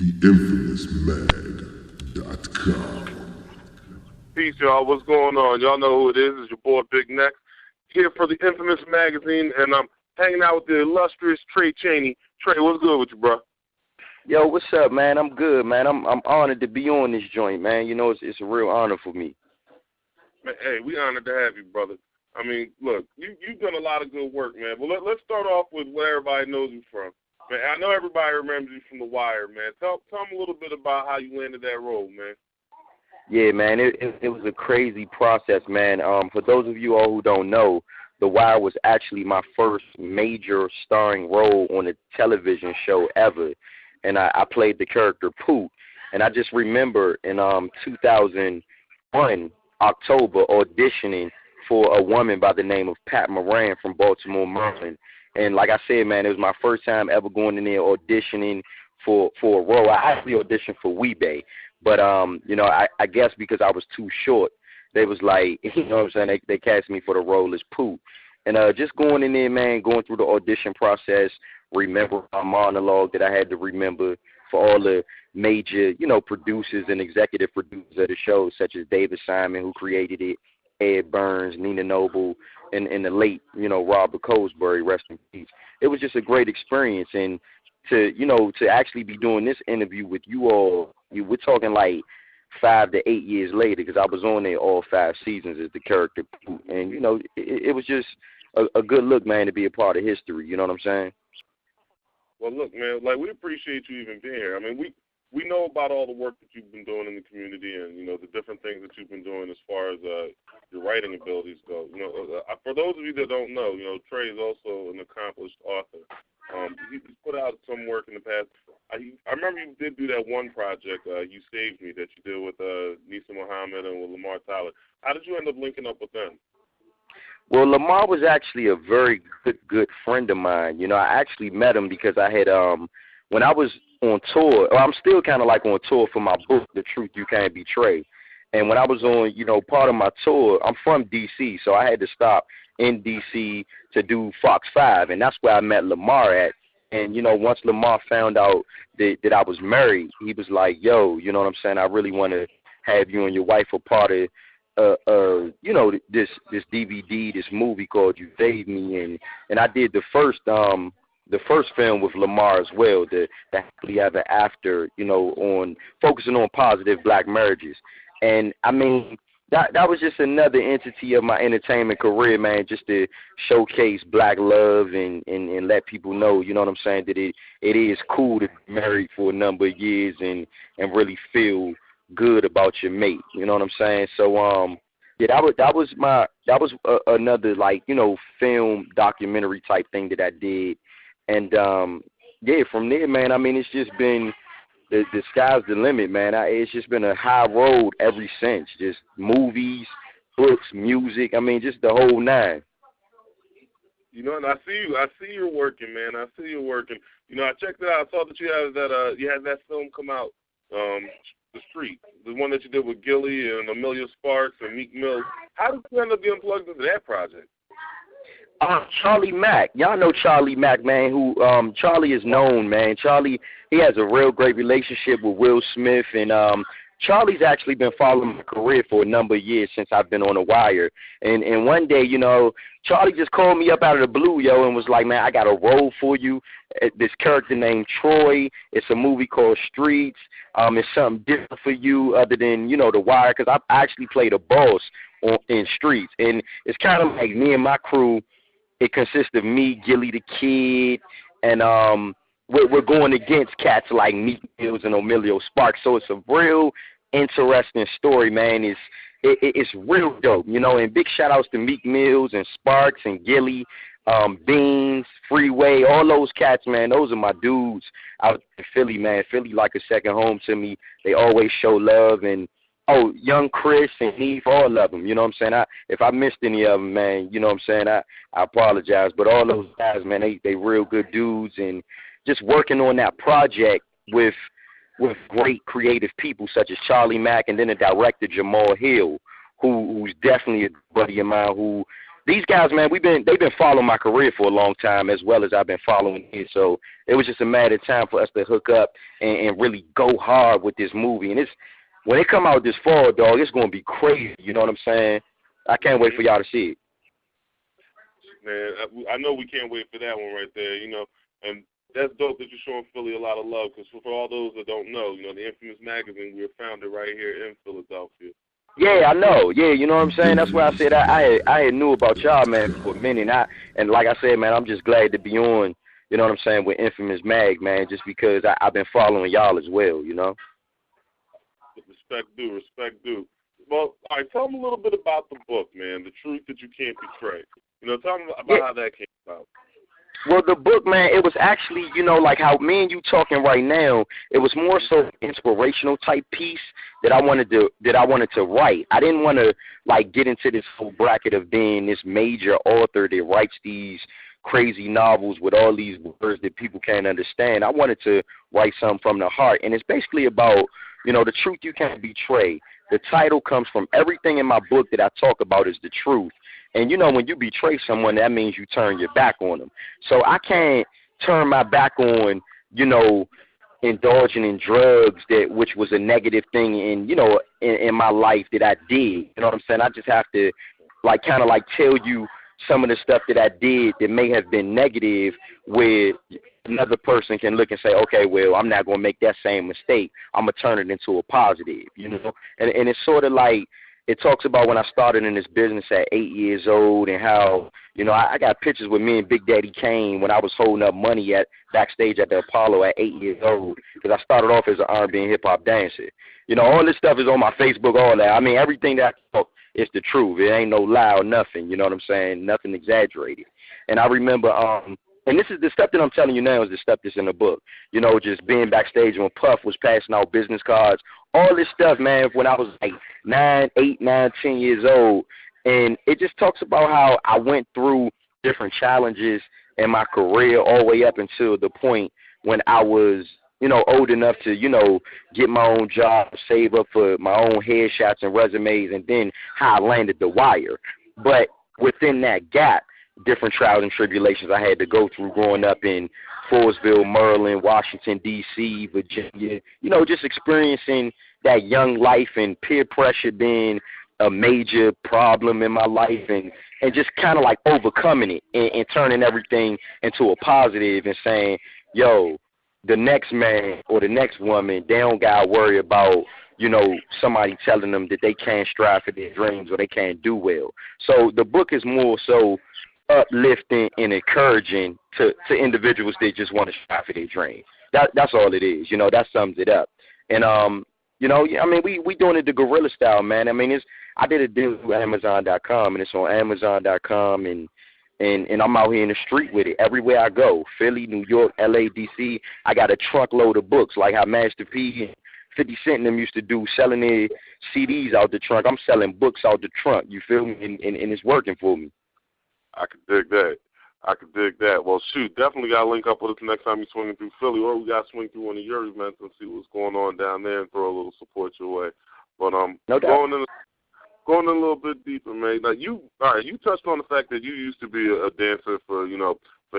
TheInfamousMag.com. Peace, y'all. What's going on? Y'all know who it is. It's your boy Big Neck here for the Infamous Magazine, and I'm hanging out with the illustrious Tray Chaney. Trey, what's good with you, bro? Yo, what's up, man? I'm good, man. I'm honored to be on this joint, man. You know, it's a real honor for me. Man, hey, we honored to have you, brother. I mean, look, you've done a lot of good work, man. Well, let's start off with where everybody knows you from. Man, I know everybody remembers you from The Wire, man. Tell them a little bit about how you landed that role, man. Yeah, man, it was a crazy process, man. For those of you all who don't know, The Wire was actually my first major starring role on a television show ever, and I played the character Poot. And I just remember in 2001, October, auditioning for a woman by the name of Pat Moran from Baltimore, Maryland. And like I said, man, it was my first time ever going in there auditioning for a role. I actually auditioned for Weebay, but you know, I guess because I was too short, they was like, you know what I'm saying, they cast me for the role as Poot. And just going in there, man, going through the audition process, remember my monologue that I had to remember for all the major, you know, producers and executive producers of the show, such as David Simon, who created it, Ed Burns, Nina Noble, and the late, you know, Robert Colesbury, rest in peace. It was just a great experience, and to actually be doing this interview with you all, we're talking like 5 to 8 years later, because I was on there all 5 seasons as the character, and you know, it was just a good look, man, to be a part of history. You know what I'm saying? Well, look, man, like, we appreciate you even being here. I mean, we know about all the work that you've been doing in the community, and you know the different things that you've been doing as far as your writing abilities go. You know, for those of you that don't know, you know, Trey is also an accomplished author. He's put out some work in the past. I remember you did do that one project, You Saved Me, that you did with Nisa Muhammad and with Lamar Tyler. How did you end up linking up with them? Well, Lamar was actually a very good friend of mine. You know, I actually met him because I had when I was on tour, or I'm still kind of like on tour for my book, The Truth You Can't Betray. And when I was on, you know, part of my tour, I'm from D.C., so I had to stop in D.C. to do Fox 5, and that's where I met Lamar at. And, you know, once Lamar found out that I was married, he was like, yo, you know what I'm saying, I really want to have you and your wife a part of, you know, this DVD, this movie called You Saved Me. And I did the first film with Lamar as well, the Happily Ever After, you know, on focusing on positive black marriages. And I mean, that was just another entity of my entertainment career, man, just to showcase black love and let people know, you know what I'm saying, that it is cool to be married for a number of years and really feel good about your mate, you know what I'm saying? So yeah, that was another, like, you know, film documentary type thing that I did. And yeah, from there, man, I mean, it's just been the sky's the limit, man. It's just been a high road ever since. Just movies, books, music. I mean, just the whole nine. You know, and I see you're working, man. I see you're working. You know, I checked it out. I saw that you had that film come out, The Street, the one that you did with Gilly and Amelia Sparks and Meek Mill. How did you end up getting plugged into that project? Charlie Mack. Y'all know Charlie Mack, man, who Charlie is known, man. Charlie, he has a real great relationship with Will Smith, and Charlie's actually been following my career for a number of years since I've been on The Wire. And one day, you know, Charlie just called me up out of the blue, yo, and was like, man, I got a role for you. This character named Troy. It's a movie called Streets. It's something different for you other than, you know, The Wire, because I actually played a boss in Streets. And it's kind of like me and my crew. It consists of me, Gilly the Kid, and we're going against cats like Meek Mills and Emilio Sparks. So it's a real interesting story, man. It's real dope, you know. And big shout outs to Meek Mills and Sparks and Gilly, Beans, Freeway, all those cats, man. Those are my dudes out in Philly, man. Philly like a second home to me. They always show love. And oh, young Chris and Neve, all of them, you know what I'm saying? If I missed any of them, man, you know what I'm saying, I apologize. But all those guys, man, they real good dudes. And just working on that project with great creative people such as Charlie Mack and then the director Jamal Hill, who's definitely a buddy of mine who these guys, man, they've been following my career for a long time as well as I've been following it. So it was just a matter of time for us to hook up and really go hard with this movie. And when it come out this fall, dog, it's gonna be crazy. You know what I'm saying? I can't wait for y'all to see it. Man, I know we can't wait for that one right there. You know, and that's dope that you're showing Philly a lot of love. Because for all those that don't know, you know, the Infamous magazine, we were founded right here in Philadelphia. Yeah, I know. Yeah, you know what I'm saying? That's why I said I had knew about y'all, man, for a minute. And like I said, man, I'm just glad to be on, you know what I'm saying, with Infamous Mag, man, just because I've been following y'all as well, you know? Respect due. Well, all right, tell them a little bit about the book, man, The Truth That You Can't Betray. You know, tell them about how that came about. Well, the book, man, it was actually, you know, like how me and you talking right now, it was more so an inspirational type piece that I wanted to write. I didn't want to, like, get into this whole bracket of being this major author that writes these crazy novels with all these words that people can't understand. I wanted to write something from the heart, and it's basically about, you know, the truth you can't betray. The title comes from everything in my book that I talk about is the truth. And, you know, when you betray someone, that means you turn your back on them. So I can't turn my back on, you know, indulging in drugs, which was a negative thing in my life that I did. You know what I'm saying? I just have to, like, kind of like tell you some of the stuff that I did that may have been negative, where another person can look and say, okay, well, I'm not going to make that same mistake. I'm going to turn it into a positive, you know? And it's sort of like, it talks about when I started in this business at 8 years old and how, you know, I got pictures with me and Big Daddy Kane when I was holding up money backstage at the Apollo at 8 years old, because I started off as an R&B and hip-hop dancer. You know, all this stuff is on my Facebook, all that. I mean, everything that I talk is the truth. It ain't no lie or nothing, you know what I'm saying? Nothing exaggerated. And I remember, and this is the stuff that I'm telling you now is the stuff that's in the book. You know, just being backstage when Puff was passing out business cards, all this stuff, man, when I was like 8, 9, 10 years old. And it just talks about how I went through different challenges in my career all the way up until the point when I was, you know, old enough to, you know, get my own job, save up for my own headshots and resumes, and then how I landed the wire. But within that gap, different trials and tribulations I had to go through growing up in Forestville, Maryland, Washington, D.C., Virginia, you know, just experiencing that young life and peer pressure being a major problem in my life, and just kind of like overcoming it and turning everything into a positive and saying, yo, the next man or the next woman, they don't got to worry about, you know, somebody telling them that they can't strive for their dreams or they can't do well. So the book is more so uplifting and encouraging to individuals that just want to strive for their dreams. That's all it is. You know, that sums it up. And, you know, I mean, we doing it the guerrilla style, man. I mean, I did a deal with Amazon.com, and it's on Amazon.com, and I'm out here in the street with it everywhere I go. Philly, New York, L.A., D.C. I got a truckload of books, like how Master P and 50 Cent and them used to do, selling their CDs out the trunk. I'm selling books out the trunk, you feel me? And it's working for me. I could dig that. Well, shoot, definitely got to link up with us next time you're swinging through Philly, or we got to swing through one of your events and see what's going on down there and throw a little support your way. But no doubt. Going in a little bit deeper, man. Now, you touched on the fact that you used to be a dancer for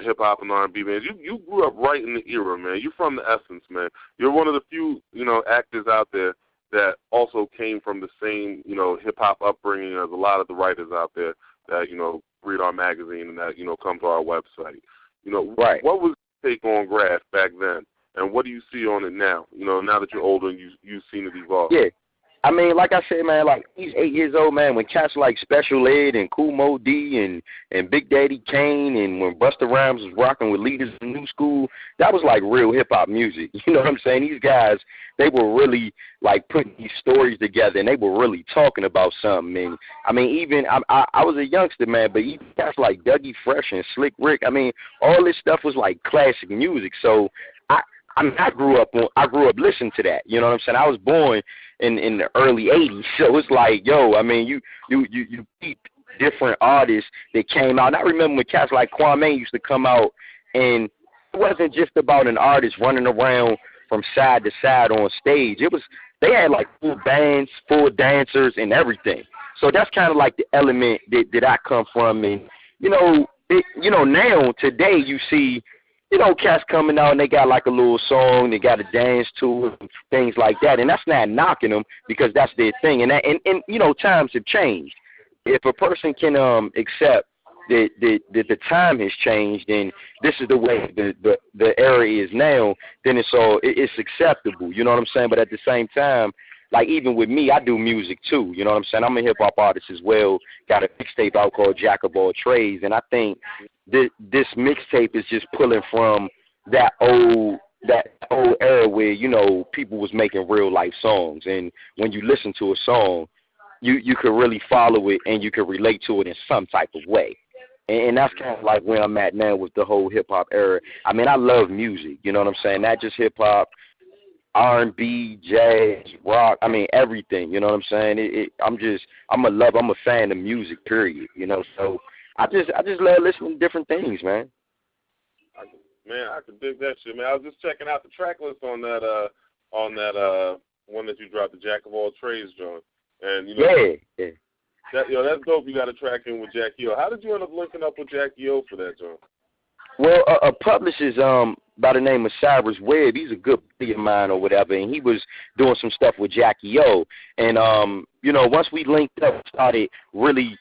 hip hop and R&B bands. You grew up right in the era, man. You're from the essence, man. You're one of the few, you know, actors out there that also came from the same, you know, hip hop upbringing as a lot of the writers out there that, you know, read our magazine and that, you know, come to our website. You know, right. What was your take on Graff back then, and what do you see on it now? You know, now that you're older and you've seen it evolve. Yeah. I mean, like I said, man, like, he's 8 years old, man, when cats like Special Ed and Kool Moe Dee and Big Daddy Kane, and when Busta Rhymes was rocking with Leaders in New School, that was like real hip-hop music. You know what I'm saying? These guys, they were really, like, putting these stories together, and they were really talking about something. And, I mean, even, I was a youngster, man, but even guys like Dougie Fresh and Slick Rick, I mean, all this stuff was like classic music. So, I grew up listening to that. You know what I'm saying? I was born in the early 80s, so it's like, yo, I mean, you peep different artists that came out. And I remember when cats like Kwame used to come out, and it wasn't just about an artist running around from side to side on stage. They had like full bands, full dancers, and everything. So that's kind of like the element that I come from. And, now, today, you see, cats coming out and they got like a little song, they got to dance to it, and things like that. And that's not knocking them because that's their thing. And times have changed. If a person can accept that the time has changed and this is the way the era is now, then it's acceptable. You know what I'm saying? But at the same time, like even with me, I do music too. You know what I'm saying? I'm a hip hop artist as well. Got a mixtape out called Jack of All Trades, and I think this mixtape is just pulling from that old era where people was making real life songs, and when you listen to a song, you could really follow it and you could relate to it in some type of way. And that's kind of like where I'm at now with the whole hip hop era. I mean, I love music. You know what I'm saying? Not just hip hop. R&B, jazz, rock, I mean everything, you know what I'm saying? I'm a fan of music, period, so I just love listening to different things, man. I can dig that shit, man. I was just checking out the track list on that one that you dropped, the Jack of All Trades joint. And yeah. That's dope. You got a track in with Jackie O. How did you end up linking up with Jackie O for that joint? Well, a publisher's by the name of Cyrus Webb, he's a good buddy of mine or whatever, and he was doing some stuff with Jackie O. And once we linked up, started really,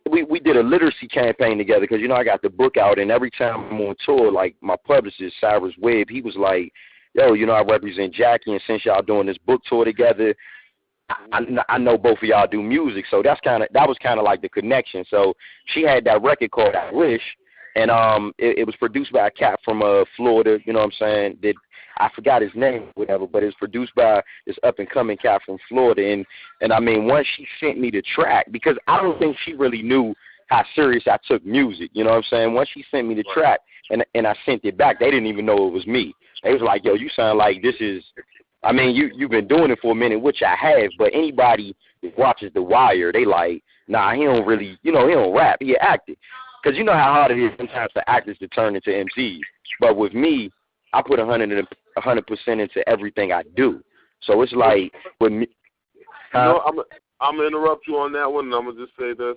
we did a literacy campaign together because I got the book out, and every time I'm on tour, like my publicist Cyrus Webb, he was like, yo, I represent Jackie, and since y'all doing this book tour together, I know both of y'all do music, so that was kind of like the connection. So she had that record called I Wish. And it was produced by a cat from Florida, you know what I'm saying? That I forgot his name, whatever, but it's produced by this up-and-coming cat from Florida. And I mean, once she sent me the track, because I don't think she really knew how serious I took music, you know what I'm saying? Once she sent me the track and I sent it back, they didn't even know it was me. They was like, yo, you sound like this is, I mean, you've been doing it for a minute, which I have, but anybody that watches The Wire, they like, nah, he don't really, he don't rap, he an actor. Because you know how hard it is sometimes for actors to turn into MCs. But with me, I put 100% into everything I do. So it's like with me. I'm going to interrupt you on that one, and I'm going to just say this.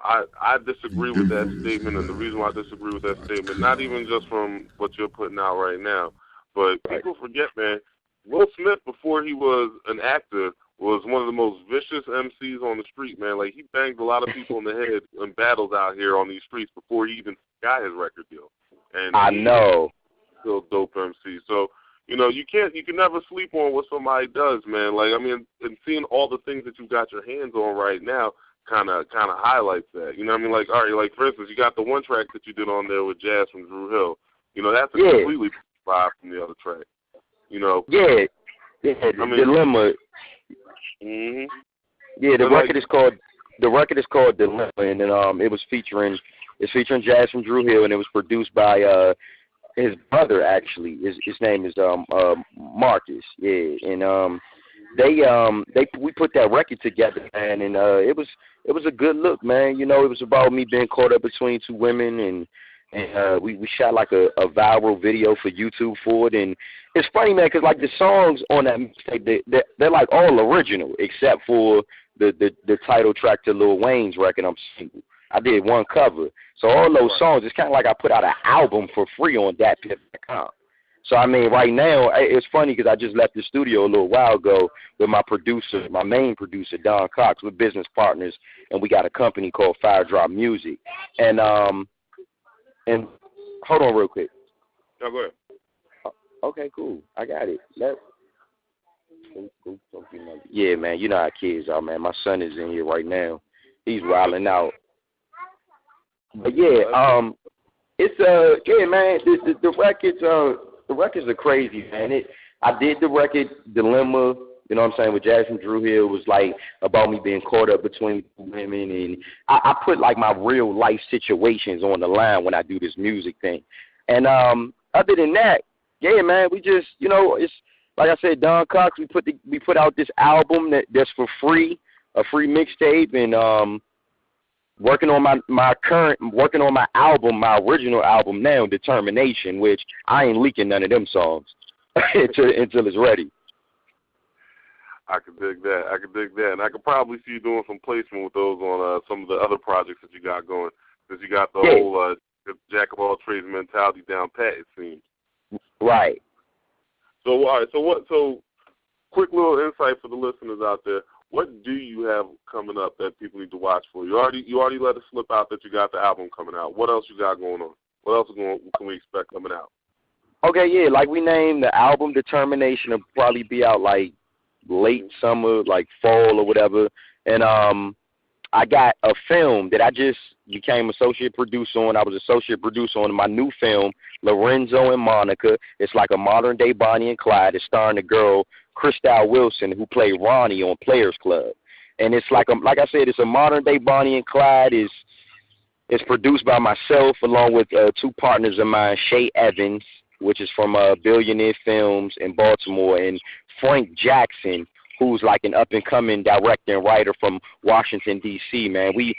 I disagree with that statement, and the reason why I disagree with that statement, not even just from what you're putting out right now, but people forget, man, Will Smith, before he was an actor, was one of the most vicious MCs on the street, man. Like, he banged a lot of people in the head in battles out here on these streets before he even got his record deal. And I know. Still dope MC. So, you can never sleep on what somebody does, man. Like, I mean, and seeing all the things that you got your hands on right now kind of highlights that. You know what I mean? Like, all right, like, for instance, you got the one track that you did on there with Jazz from Drew Hill. That's a completely vibe from the other track. Yeah, I mean, Dilemma. Mhm. Yeah, the record is called Dilemma, and then it was featuring Jazz from Drew Hill, and it was produced by his brother actually. His name is Marcus. Yeah, and we put that record together, man, and it was a good look, man. It was about me being caught up between two women, and we shot like a viral video for YouTube for it. And it's funny, man, because like the songs on that mixtape, they're like all original except for the title track to Lil Wayne's record, I'm Single. I did one cover. So all those songs, it's kind of like I put out an album for free on datpiff.com. So, I mean, right now, it's funny because I just left the studio a little while ago with my main producer, Don Cox. We're business partners, and we got a company called Fire Drop Music. And hold on real quick. No, go ahead. Okay, cool. I got it. Yeah, man, you know how kids are, man. My son is in here right now. He's wilding out. But yeah, it's yeah, man. The records are crazy, man. I did the record Dilemma. You know what I'm saying? With Jazz from Drew Hill, was like about me being caught up between women, and I put like my real life situations on the line when I do this music thing. And other than that, yeah, man, we just it's like I said, Don Cox. We put out this album that's for free, a free mixtape, and working on my album, my original album now, Determination, which I ain't leaking none of them songs until it's ready. I could dig that. And I could probably see you doing some placement with those on some of the other projects that you got going, because you got the whole jack of all trades mentality down pat, it seems. Right. So, all right. So, quick little insight for the listeners out there. What do you have coming up that people need to watch for? You already let it slip out that you got the album coming out. What else you got going on? What else can we expect coming out? Okay, yeah, like we named the album Determination. Will probably be out like late summer, like fall or whatever. And I got a film that I just became associate producer on. I was associate producer on my new film, Lorenzo and Monica. It's like a modern day Bonnie and Clyde. It's starring the girl Crystal Wilson, who played Ronnie on Players Club. And it's like I said, it's a modern day Bonnie and Clyde. It's produced by myself along with two partners of mine, Shay Evans, which is from Billionaire Films in Baltimore, and Frank Jackson, who's like an up-and-coming director and writer from Washington, D.C., man. We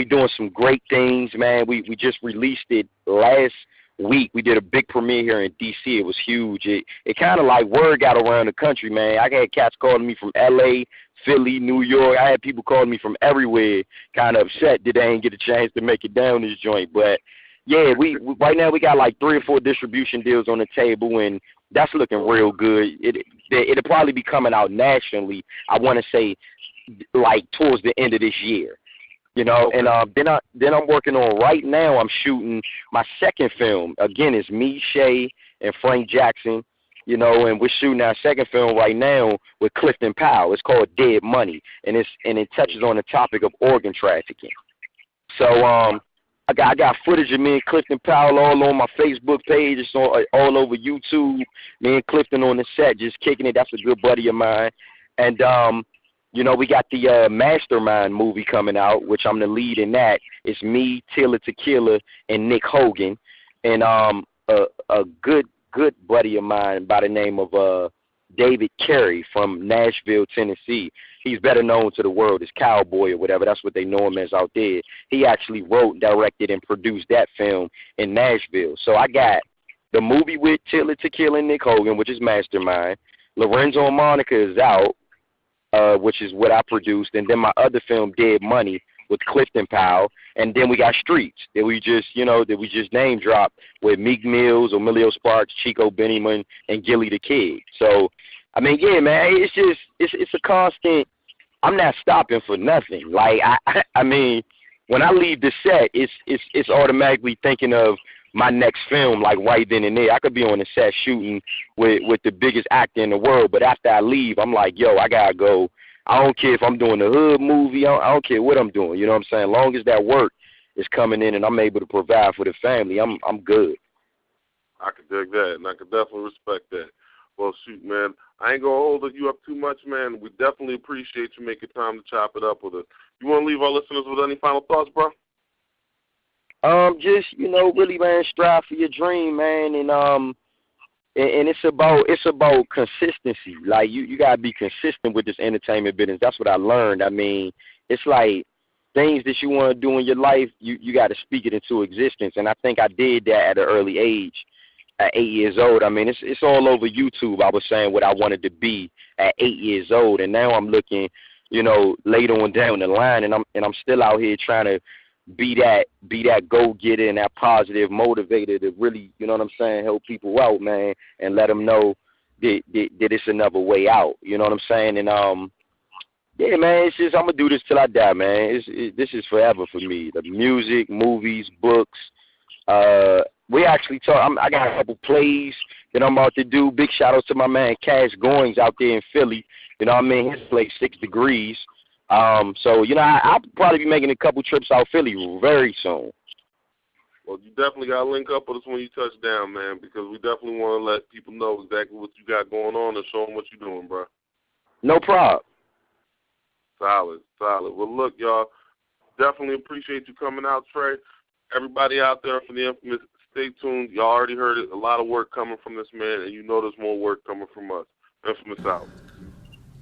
doing some great things, man. We just released it last week. We did a big premiere here in D.C. It was huge. It kind of like word got around the country, man. I had cats calling me from L.A., Philly, New York. I had people calling me from everywhere, kind of upset that they didn't get a chance to make it down this joint. But, yeah, we right now we got like 3 or 4 distribution deals on the table, and that's looking real good. It'll probably be coming out nationally, I want to say, like towards the end of this year. You know, and then I'm working on right now. I'm shooting my second film. Again, it's me, Shay, and Frank Jackson. You know, and we're shooting our second film right now with Clifton Powell. It's called Dead Money, and it touches on the topic of organ trafficking. So I got footage of me and Clifton Powell all on my Facebook page. It's all over YouTube. Me and Clifton on the set just kicking it. That's a good buddy of mine, and you know, we got the Mastermind movie coming out, which I'm the lead in that. It's me, Tilla Tequila, and Nick Hogan, and a good buddy of mine by the name of David Carey from Nashville, Tennessee. He's better known to the world as Cowboy or whatever. That's what they know him as out there. He actually wrote, directed, and produced that film in Nashville. So I got the movie with Tilla Tequila and Nick Hogan, which is Mastermind. Lorenzo and Monica is out, which is what I produced, and then my other film, Dead Money, with Clifton Powell, and then we got Streets that we just name dropped with Meek Mills, Emilio Sparks, Chico Bennyman, and Gilly the Kid. So, I mean, yeah, man, it's a constant. I'm not stopping for nothing. Like I mean, when I leave the set, it's automatically thinking of my next film, like right then and there. I could be on the set shooting with the biggest actor in the world, but after I leave, I'm like, yo, I gotta go. I don't care if I'm doing a hood movie. I don't care what I'm doing. You know what I'm saying? As long as that work is coming in and I'm able to provide for the family, I'm good. I could dig that, and I could definitely respect that. Well, shoot, man, I ain't gonna hold you up too much, man. We definitely appreciate you making time to chop it up with us. You want to leave our listeners with any final thoughts, bro? Just, you know, really, man, strive for your dream, man, and it's about consistency. Like you gotta be consistent with this entertainment business. That's what I learned. I mean, it's like things that you want to do in your life, you got to speak it into existence. And I think I did that at an early age, at 8 years old. I mean, it's all over YouTube. I was saying what I wanted to be at 8 years old, and now I'm looking, you know, later on down the line, and I'm still out here trying to be that go-getter and that positive motivator to really, you know what I'm saying, help people out, man, and let them know that it's another way out. You know what I'm saying? And yeah, man, it's just I'm gonna do this till I die, man. This is forever for me. The music, movies, books. We actually talk. I got a couple plays that I'm about to do. Big shout out to my man Cash Goings out there in Philly. You know what I mean? His play 6 Degrees. So, you know, I'll probably be making a couple trips out Philly very soon. Well, you definitely got to link up with us when you touch down, man, because we definitely want to let people know exactly what you got going on and show them what you're doing, bro. No problem. Solid. Well, look, y'all, definitely appreciate you coming out, Trey. Everybody out there for the infamous, stay tuned. Y'all already heard it. A lot of work coming from this man, and you know there's more work coming from us. Infamous out.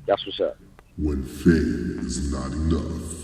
That's what's up. When fame is not enough.